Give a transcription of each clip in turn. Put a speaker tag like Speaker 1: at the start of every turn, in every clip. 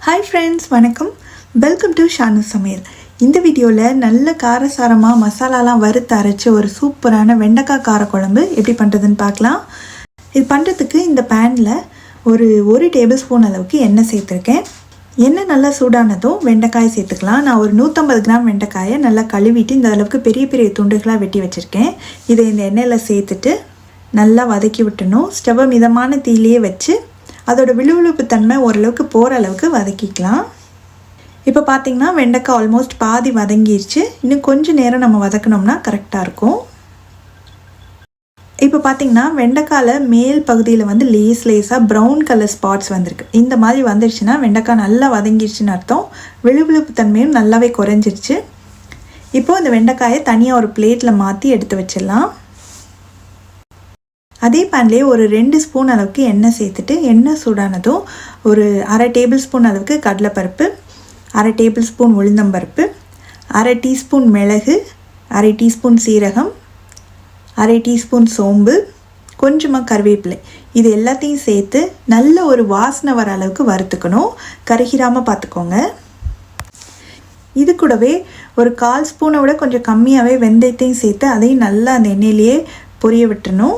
Speaker 1: Hi friends, வணக்கம். Welcome to Shanu Samayal. இந்த வீடியோவில் நல்ல காரசாரமாக மசாலாலாம் வறுத்து அரைச்ச ஒரு சூப்பரான வெண்டைக்காய் கார குழம்பு எப்படி பண்ணுறதுன்னு பார்க்கலாம். இது பண்ணுறதுக்கு இந்த பேனில் ஒரு டேபிள் ஸ்பூன் அளவுக்கு எண்ணெய் சேர்த்துருக்கேன். எண்ணெய் நல்லா சூடானதும் வெண்டைக்காய் சேர்த்துக்கலாம். நான் ஒரு 150 கிராம் வெண்டைக்காயை நல்லா கழுவிட்டு இந்த அளவுக்கு பெரிய பெரிய துண்டுகளாக வெட்டி வச்சுருக்கேன். இதை இந்த எண்ணெயில் சேர்த்துட்டு நல்லா வதக்கி விட்டணும். ஸ்டவ்வை மிதமான தீயிலேயே வச்சு அதோட விழுவிழுப்பு தன்மை ஓரளவுக்கு போகிற அளவுக்கு வதக்கிக்கலாம். இப்போ பார்த்திங்கன்னா வெண்டைக்காய் ஆல்மோஸ்ட் பாதி வதங்கிடுச்சு. இன்னும் கொஞ்சம் நேரம் நம்ம வதக்கணும்னா கரெக்டாக இருக்கும். இப்போ பார்த்திங்கன்னா வெண்டைக்காயில் மேல் பகுதியில் லேஸாக ப்ரௌன் கலர் ஸ்பாட்ஸ் வந்திருக்கு. இந்த மாதிரி வந்துடுச்சுன்னா வெண்டைக்காய் நல்லா வதங்கிடுச்சுன்னு அர்த்தம். விழுவிழுப்பு தன்மையும் நல்லாவே குறைஞ்சிருச்சு. இப்போது இந்த வெண்டைக்காயை தனியாக ஒரு பிளேட்டில் மாற்றி எடுத்து வச்சிடலாம். அதே பேன்லேயே ஒரு 2 ஸ்பூன் அளவுக்கு எண்ணெய் சேர்த்துட்டு எண்ணெய் சூடானதும் ஒரு அரை டேபிள் ஸ்பூன் அளவுக்கு கடலைப்பருப்பு, அரை டேபிள் ஸ்பூன் உளுந்தம்பருப்பு, அரை டீஸ்பூன் மிளகு, அரை டீஸ்பூன் சீரகம், அரை டீஸ்பூன் சோம்பு, கொஞ்சமாக கருவேப்பிலை, இது எல்லாத்தையும் சேர்த்து நல்ல ஒரு வாசனை வர அளவுக்கு வறுத்துக்கணும். கருகிராமல் பார்த்துக்கோங்க. இது கூடவே ஒரு 1/4 ஸ்பூனை விட கொஞ்சம் கம்மியாகவே வெந்தயத்தையும் சேர்த்து அதையும் நல்லா அந்த எண்ணெயிலேயே பொரிய விட்டுறணும்.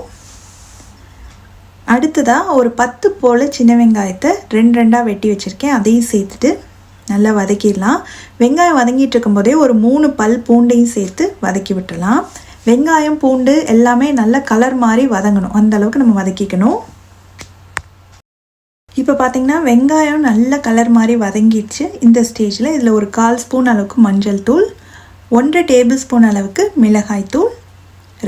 Speaker 1: அடுத்ததாக ஒரு 10 போல் சின்ன வெங்காயத்தை 2 வெட்டி வச்சுருக்கேன். அதையும் சேர்த்துட்டு நல்லா வதக்கிடலாம். வெங்காயம் வதங்கிட்டு இருக்கும்போதே ஒரு 3 பல் பூண்டையும் சேர்த்து வதக்கி விட்டுடலாம். வெங்காயம் பூண்டு எல்லாமே நல்ல கலர் மாதிரி வதங்கணும், அந்த அளவுக்கு நம்ம வதக்கிக்கணும். இப்போ பார்த்திங்கன்னா வெங்காயம் நல்ல கலர் மாதிரி வதங்கிடுச்சு. இந்த ஸ்டேஜில் இதில் ஒரு 1/4 ஸ்பூன் அளவுக்கு மஞ்சள் தூள், 1 டேபிள் ஸ்பூன் அளவுக்கு மிளகாய் தூள்,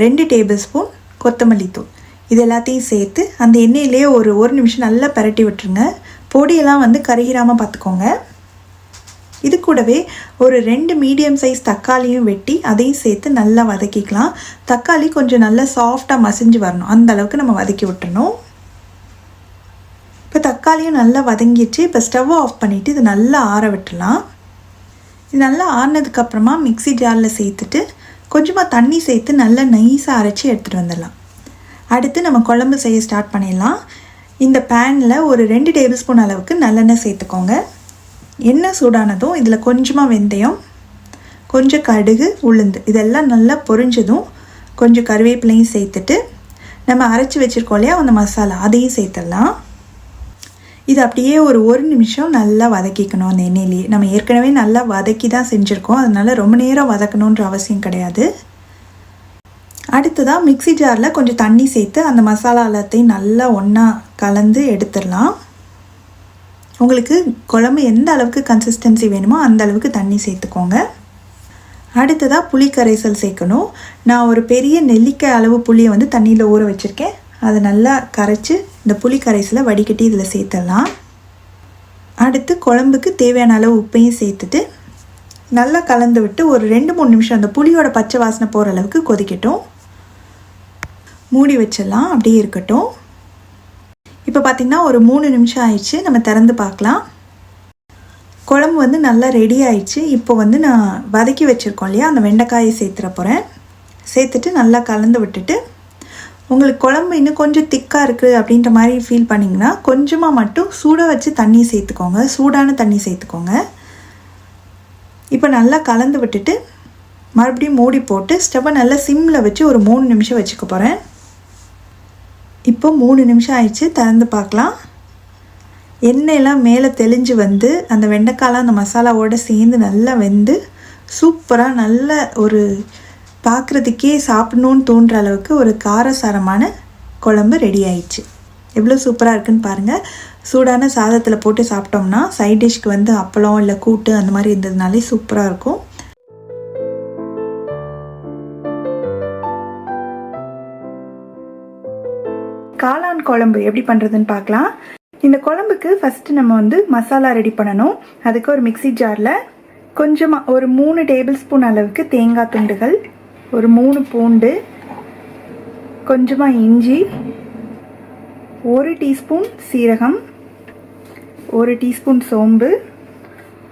Speaker 1: 2 டேபிள் ஸ்பூன் கொத்தமல்லி தூள், இது எல்லாத்தையும் சேர்த்து அந்த எண்ணெயிலே ஒரு நிமிஷம் நல்லா பரட்டி விட்டுருங்க. பொடியெல்லாம் கருகிராமல் பார்த்துக்கோங்க. இது கூடவே ஒரு 2 மீடியம் சைஸ் தக்காளியும் வெட்டி அதையும் சேர்த்து நல்லா வதக்கிக்கலாம். தக்காளி கொஞ்சம் நல்லா சாஃப்டாக மசிஞ்சு வரணும், அந்த அளவுக்கு நம்ம வதக்கி விட்டுறணும். இப்போ தக்காளியும் நல்லா வதங்கிடுச்சு. இப்போ ஸ்டவ் ஆஃப் பண்ணிவிட்டு இது நல்லா ஆற விட்டுடலாம். இது நல்லா ஆறினதுக்கப்புறமா மிக்ஸி ஜாரில் சேர்த்துட்டு கொஞ்சமாக தண்ணி சேர்த்து நல்லா நைஸாக அரைச்சி எடுத்துகிட்டு வந்துடலாம். அடுத்து நம்ம குழம்பு செய்ய ஸ்டார்ட் பண்ணிடலாம். இந்த பேனில் ஒரு 2 டேபிள் ஸ்பூன் அளவுக்கு நல்லெண்ணெய் சேர்த்துக்கோங்க. எண்ணெய் சூடானதும் இதில் கொஞ்சமாக வெந்தயம், கொஞ்சம் கடுகு, உளுந்து இதெல்லாம் நல்லா பொரிஞ்சதும் கொஞ்சம் கருவேப்பிலையும் சேர்த்துட்டு நம்ம அரைச்சி வச்சுருக்கோம் இல்லையா அந்த மசாலா, அதையும் சேர்த்துடலாம். இது அப்படியே ஒரு நிமிஷம் நல்லா வதக்கிக்கணும் அந்த எண்ணெயிலேயே. நம்ம ஏற்கனவே நல்லா வதக்கி தான் செஞ்சுருக்கோம், அதனால் ரொம்ப நேரம் வதக்கணுன்ற அவசியம் கிடையாது. அடுத்ததாக மிக்ஸி ஜாரில் கொஞ்சம் தண்ணி சேர்த்து அந்த மசாலா எல்லாத்தையும் நல்லா ஒன்றா கலந்து எடுத்துடலாம். உங்களுக்கு குழம்பு எந்த அளவுக்கு கன்சிஸ்டன்சி வேணுமோ அந்த அளவுக்கு தண்ணி சேர்த்துக்கோங்க. அடுத்ததாக புளி கரைசல் சேர்க்கணும். நான் ஒரு பெரிய நெல்லிக்காய் அளவு புளியை தண்ணியில் ஊற வச்சுருக்கேன். அதை நல்லா கரைச்சி இந்த புளி கரைசலை வடிகட்டி இதில் சேர்த்துடலாம். அடுத்து குழம்புக்கு தேவையான அளவு உப்பையும் சேர்த்துட்டு நல்லா கலந்து விட்டு ஒரு 2-3 நிமிஷம் அந்த புளியோட பச்சை வாசனை போகிற அளவுக்கு கொதிக்கட்டும். மூடி வச்சிடலாம், அப்படியே இருக்கட்டும். இப்போ பார்த்திங்கன்னா ஒரு 3 நிமிஷம் ஆயிடுச்சு. நம்ம திறந்து பார்க்கலாம். குழம்பு நல்லா ரெடி ஆயிடுச்சு. இப்போ நான் வதக்கி வச்சுருக்கோம் இல்லையா அந்த வெண்டைக்காயை சேர்த்துற போகிறேன். சேர்த்துட்டு நல்லா கலந்து விட்டுட்டு உங்களுக்கு குழம்பு இன்னும் கொஞ்சம் திக்காக இருக்குது அப்படின்ற மாதிரி ஃபீல் பண்ணிங்கன்னா கொஞ்சமாக மட்டும் சூட வச்சு தண்ணி சேர்த்துக்கோங்க, சூடான தண்ணி சேர்த்துக்கோங்க. இப்போ நல்லா கலந்து விட்டுட்டு மறுபடியும் மூடி போட்டு ஸ்டவ்வை நல்லா சிம்மில் வச்சு ஒரு 3 நிமிஷம் வச்சுக்க போகிறேன். இப்போ 3 நிமிஷம் ஆயிடுச்சு. திறந்து பார்க்கலாம். எண்ணெயெல்லாம் மேலே தெளிஞ்சு அந்த வெண்டைக்காயெலாம் அந்த மசாலாவோடு சேர்ந்து நல்லா வெந்து சூப்பராக நல்ல ஒரு பார்க்குறதுக்கே சாப்பிடணுன்னு தோன்ற அளவுக்கு ஒரு காரசாரமான குழம்பு ரெடி ஆயிடுச்சு. எவ்வளோ சூப்பராக இருக்குன்னு பாருங்கள். சூடான சாதத்தில் போட்டு சாப்பிட்டோம்னா சைட் டிஷ்க்கு அப்பளம் இல்லை கூட்டு அந்த மாதிரி இருந்ததுனாலே சூப்பராக இருக்கும். காளான் குழம்பு எப்படி பண்ணுறதுன்னு பார்க்கலாம். இந்த குழம்புக்கு ஃபஸ்ட்டு நம்ம மசாலா ரெடி பண்ணணும். அதுக்கு ஒரு மிக்ஸி ஜாரில் கொஞ்சமாக ஒரு 3 டேபிள் ஸ்பூன் அளவுக்கு தேங்காய் துண்டுகள், ஒரு 3 பூண்டு, கொஞ்சமாக இஞ்சி, 1 டீஸ்பூன் சீரகம், 1 டீஸ்பூன் சோம்பு,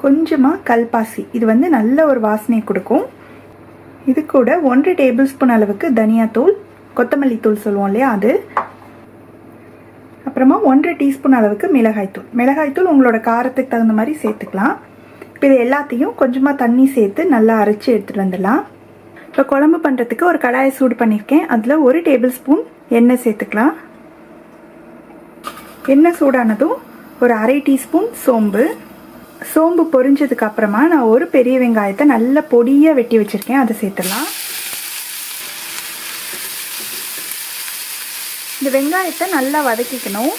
Speaker 1: கொஞ்சமாக கல்பாசி, இது நல்ல ஒரு வாசனையை கொடுக்கும். இது கூட 1 டேபிள் ஸ்பூன் அளவுக்கு தனியாத்தூள், கொத்தமல்லி தூள் சொல்லுவோம் இல்லையா அது, அப்புறமா 1.5 டீஸ்பூன் அளவுக்கு மிளகாய்த்தூள் உங்களோட காரத்துக்கு தகுந்த மாதிரி சேர்த்துக்கலாம். இப்போ இது எல்லாத்தையும் கொஞ்சமாக தண்ணி சேர்த்து நல்லா அரைச்சி எடுத்துகிட்டு வந்துடலாம். இப்போ குழம்பு பண்ணுறதுக்கு ஒரு கடாயை சூடு பண்ணியிருக்கேன். அதில் 1 டேபிள் ஸ்பூன் எண்ணெய் சேர்த்துக்கலாம். எண்ணெய் சூடானதும் ஒரு 1/2 டீஸ்பூன் சோம்பு பொரிஞ்சதுக்கு அப்புறமா நான் ஒரு பெரிய வெங்காயத்தை நல்ல பொடியாக வெட்டி வச்சுருக்கேன், அதை சேர்த்துடலாம். இந்த வெங்காயத்தை நல்லா வதக்கிக்கணும்.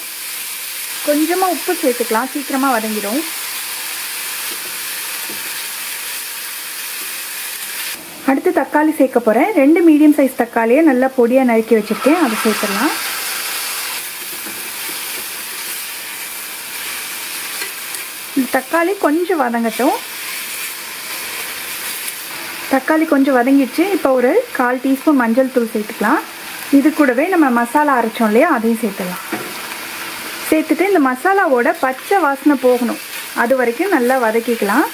Speaker 1: கொஞ்சமாக உப்பு சேர்த்துக்கலாம், சீக்கிரமாக வதங்கிடும். அடுத்து தக்காளி சேர்க்க போகிறேன். 2 மீடியம் சைஸ் தக்காளியை நல்லா பொடியாக நறுக்கி வச்சுருக்கேன், அதை சேர்த்துடலாம். இந்த தக்காளி கொஞ்சம் வதங்கட்டும். தக்காளி கொஞ்சம் வதங்கிடுச்சு. இப்போ ஒரு 1/4 டீஸ்பூன் மஞ்சள் தூள் சேர்த்துக்கலாம். இது கூடவே நம்ம மசாலா அரைச்சோம் இல்லையா, அதையும் சேர்த்துடலாம். சேர்த்துட்டு இந்த மசாலாவோட பச்சை வாசனை போகணும், அது வரைக்கும் நல்லா வதக்கிக்கலாம்.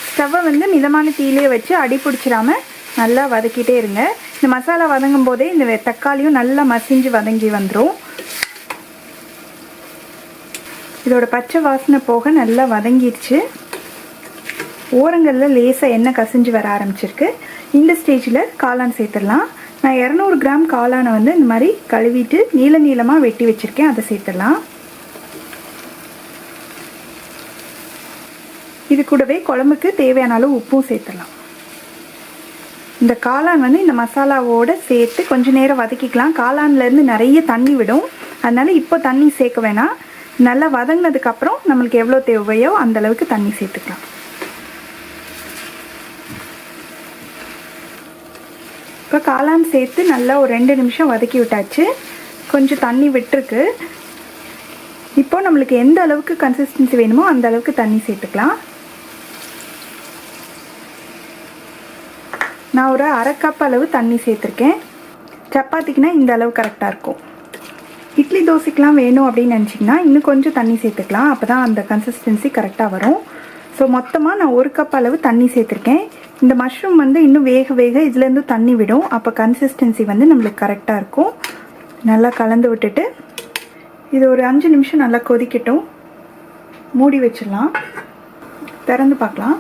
Speaker 1: ஸ்டவ்வை மிதமான தீயிலே வச்சு அடி பிடிச்சிடாமல் நல்லா வதக்கிட்டே இருங்க. இந்த மசாலா வதங்கும் போதே இந்த தக்காளியும் நல்லா மசிஞ்சு வதங்கி வந்துடும். இதோட பச்சை வாசனை போக நல்லா வதங்கிடுச்சு. ஓரங்களில் லேசாக எண்ணெய் கசிஞ்சு வர ஆரம்பிச்சிருக்கு. இந்த ஸ்டேஜில் காளான் சேர்த்துடலாம். நான் 200 கிராம் காளானை இந்த மாதிரி கழுவிட்டு நீளமாக வெட்டி வச்சுருக்கேன், அதை சேர்த்துடலாம். இது கூடவே குழம்புக்கு தேவையான அளவு உப்பும் சேர்த்துடலாம். இந்த காளான் இந்த மசாலாவோடு சேர்த்து கொஞ்சம் நேரம் வதக்கிக்கலாம். காளான்லேருந்து நிறைய தண்ணி விடும், அதனால் இப்போ தண்ணி சேர்க்க வேணாம். நல்லா வதங்கினதுக்கப்புறம் நம்மளுக்கு எவ்வளோ தேவையோ அந்தளவுக்கு தண்ணி சேர்த்துக்கலாம். இப்போ காளான் சேர்த்து நல்லா ஒரு 2 நிமிஷம் வதக்கி விட்டாச்சு. கொஞ்சம் தண்ணி விட்டுருக்கு. இப்போ நம்மளுக்கு எந்த அளவுக்கு கன்சிஸ்டன்சி வேணுமோ அந்த அளவுக்கு தண்ணி சேர்த்துக்கலாம். நான் ஒரு 1/2 கப் அளவு தண்ணி சேர்த்துருக்கேன். சப்பாத்திக்குனா இந்த அளவு கரெக்டாக இருக்கும். இட்லி தோசைக்கெலாம் வேணும் அப்படின்னு நினச்சிங்கன்னா இன்னும் கொஞ்சம் தண்ணி சேர்த்துக்கலாம், அப்போ தான் அந்த கன்சிஸ்டன்சி கரெக்டாக வரும். ஸோ மொத்தமாக நான் 1 கப் அளவு தண்ணி சேர்த்துருக்கேன். இந்த மஷ்ரூம் இன்னும் வேக இதுலேருந்து தண்ணி விடும், அப்போ கன்சிஸ்டன்சி நம்மளுக்கு கரெக்டாக இருக்கும். நல்லா கலந்து விட்டுட்டு இது ஒரு 5 நிமிஷம் நல்லா கொதிக்கட்டும். மூடி வச்சிடலாம். திறந்து பார்க்கலாம்.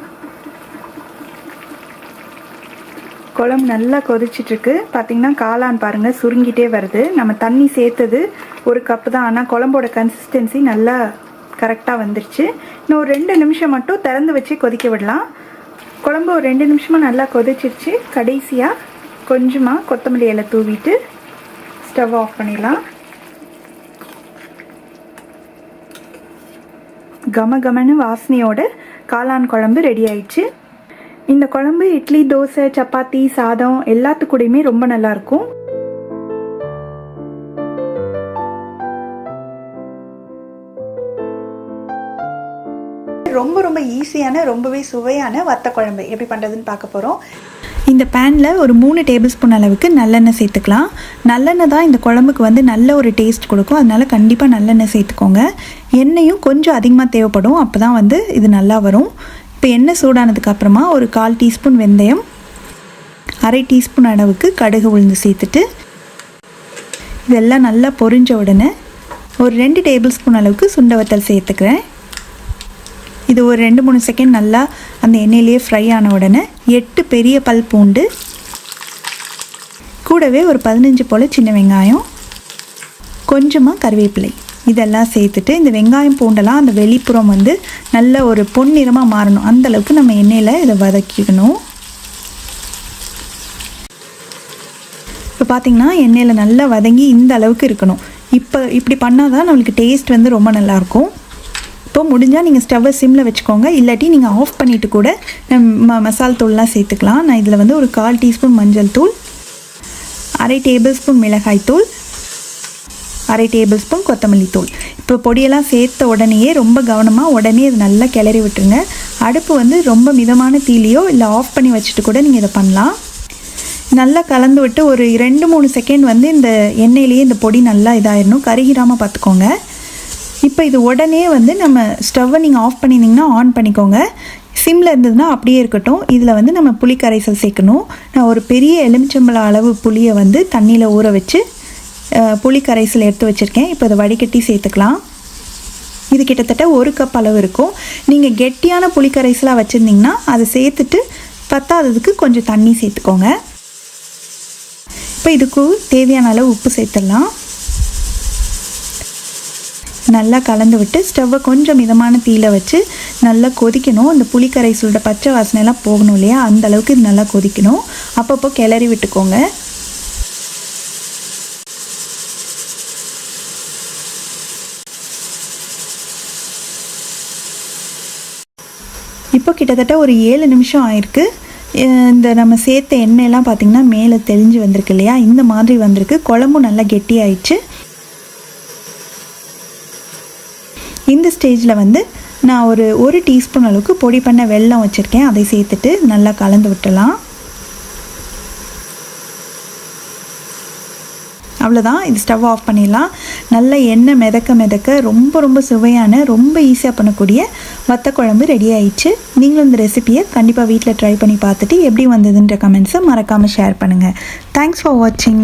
Speaker 1: குழம்பு நல்லா கொதிச்சிட்ருக்கு. பார்த்திங்கன்னா காளான் பாருங்கள் சுருங்கிட்டே வருது. நம்ம தண்ணி சேர்த்தது 1 கப்பு தான், ஆனால் குழம்போட கன்சிஸ்டன்சி நல்லா கரெக்டாக வந்துருச்சு. இன்னும் ஒரு 2 நிமிஷம் மட்டும் திறந்து வச்சு கொதிக்க விடலாம். குழம்பு ஒரு 2 நிமிஷமாக நல்லா கொதிச்சிருச்சு. கடைசியாக கொஞ்சமாக கொத்தமல்லி இலை தூவிட்டு ஸ்டவ் ஆஃப் பண்ணிடலாம். கமகமன்னு வாசனையோட காளான் குழம்பு ரெடி ஆயிடுச்சு. இந்த குழம்பு இட்லி, தோசை, சப்பாத்தி, சாதம் எல்லாத்துக்கூடையுமே ரொம்ப நல்லாயிருக்கும். ரொம்ப ஈஸியான ரொம்பவே சுவையான வத்த குழம்பு எப்படி பண்ணுறதுன்னு பார்க்க போகிறோம். இந்த பேனில் ஒரு 3 டேபிள் ஸ்பூன் அளவுக்கு நல்லெண்ணெய் சேர்த்துக்கலாம். நல்லெண்ணெய் தான் இந்த குழம்புக்கு நல்ல ஒரு டேஸ்ட் கொடுக்கும், அதனால் கண்டிப்பாக நல்லெண்ணெய் சேர்த்துக்கோங்க. எண்ணெயும் கொஞ்சம் அதிகமாக தேவைப்படும், அப்போ தான் இது நல்லா வரும். இப்போ எண்ணெய் சூடானதுக்கு அப்புறமா ஒரு 1/4 டீஸ்பூன் வெந்தயம், 1/2 டீஸ்பூன் அளவுக்கு கடுகு உளுந்து சேர்த்துட்டு இதெல்லாம் நல்லா பொரிஞ்ச உடனே ஒரு 2 டேபிள் ஸ்பூன் அளவுக்கு சுண்டை வத்தல் சேர்த்துக்கிறேன். இது ஒரு 2-3 செகண்ட் நல்லா அந்த எண்ணெயிலேயே ஃப்ரை ஆன உடனே 8 பெரிய பல் பூண்டு, கூடவே ஒரு 15 போல் சின்ன வெங்காயம், கொஞ்சமாக கருவேப்பிலை இதெல்லாம் சேர்த்துட்டு இந்த வெங்காயம் பூண்டெல்லாம் அந்த வெளிப்புறம் நல்ல ஒரு பொன்னிறமாக மாறணும், அந்தளவுக்கு நம்ம எண்ணெயில் இதை வதக்கிக்கணும். இப்போ பார்த்திங்கன்னா எண்ணெயில் நல்லா வதங்கி இந்த அளவுக்கு இருக்கணும். இப்படி பண்ணால் தான் நம்மளுக்கு டேஸ்ட் ரொம்ப நல்லாயிருக்கும். இப்போ முடிஞ்சால் நீங்கள் ஸ்டவ்வை சிம்மில் வச்சுக்கோங்க, இல்லாட்டி நீங்கள் ஆஃப் பண்ணிவிட்டு கூட மசால் தூள்லாம் சேர்த்துக்கலாம். நான் இதில் ஒரு 1/4 டீஸ்பூன் மஞ்சள் தூள், 1/2 டேபிள் ஸ்பூன் மிளகாய் தூள், 1/2 டேபிள் ஸ்பூன் கொத்தமல்லி தூள். இப்போ பொடியெல்லாம் சேர்த்த உடனேயே ரொம்ப கவனமாக உடனே இது நல்லா கிளறி விட்டுருங்க. அடுப்பு ரொம்ப மிதமான தீலியோ இல்லை ஆஃப் பண்ணி வச்சுட்டு கூட நீங்கள் இதை பண்ணலாம். நல்லா கலந்து விட்டு ஒரு 2-3 செகண்ட் இந்த எண்ணெயிலேயே இந்த பொடி நல்லா இதாகிடணும், கருகிராமல் பார்த்துக்கோங்க. இப்போ இது உடனே நம்ம ஸ்டவ்வை நீங்கள் ஆஃப் பண்ணியிருந்தீங்கன்னா ஆன் பண்ணிக்கோங்க. சிம்மில் இருந்ததுன்னா அப்படியே இருக்கட்டும். இதில் நம்ம புளி கரைசல் சேர்க்கணும். நான் ஒரு பெரிய எலுமிச்சம்பழம் அளவு புளியை தண்ணியில் ஊற வச்சு புளி கரைசல் எடுத்து வச்சுருக்கேன். இப்போ இதை வடிகட்டி சேர்த்துக்கலாம். இது கிட்டத்தட்ட 1 கப் அளவு இருக்கும். நீங்கள் கெட்டியான புளி கரைசலாக வச்சுருந்திங்கன்னா அதை சேர்த்துட்டு பத்தாததுக்கு கொஞ்சம் தண்ணி சேர்த்துக்கோங்க. இப்போ இதுக்கு தேவையான அளவு உப்பு சேர்த்துடலாம். நல்லா கலந்து விட்டு ஸ்டவ்வை கொஞ்சம் மிதமான தீயில வச்சு நல்லா கொதிக்கணும். இந்த புளி கரைசலோட பச்சை வாசனைலாம் போகணும் இல்லையா, அந்த அளவுக்கு இது நல்லா கொதிக்கணும். அப்பப்போ கிளறி விட்டுக்கோங்க. இப்போ கிட்டத்தட்ட ஒரு 7 நிமிஷம் ஆயிருக்கு. இந்த நம்ம சேர்த்த எண்ணெயெல்லாம் பார்த்திங்கன்னா மேலே தெளிஞ்சு வந்திருக்கு இல்லையா, இந்த மாதிரி வந்திருக்கு. குழம்பும் நல்லா கெட்டியாயிடுச்சு. இந்த ஸ்டேஜில் வந்து நான் ஒரு டீஸ்பூன் அளவுக்கு பொடி பண்ண வெல்லம் வச்சுருக்கேன். அதை சேர்த்துட்டு நல்லா கலந்து விட்டுலாம். அவ்வளோதான், இது ஸ்டவ் ஆஃப் பண்ணிடலாம். நல்ல எண்ணெய் மிதக்க ரொம்ப சுவையான ரொம்ப ஈஸியாக பண்ணக்கூடிய வத்த குழம்பு ரெடி ஆயிடுச்சு. நீங்களும் இந்த ரெசிபியை கண்டிப்பாக வீட்டில் ட்ரை பண்ணி பார்த்துட்டு எப்படி வந்ததுன்ற கமெண்ட்ஸை மறக்காமல் ஷேர் பண்ணுங்கள். தேங்க்ஸ் ஃபார் வாட்சிங்.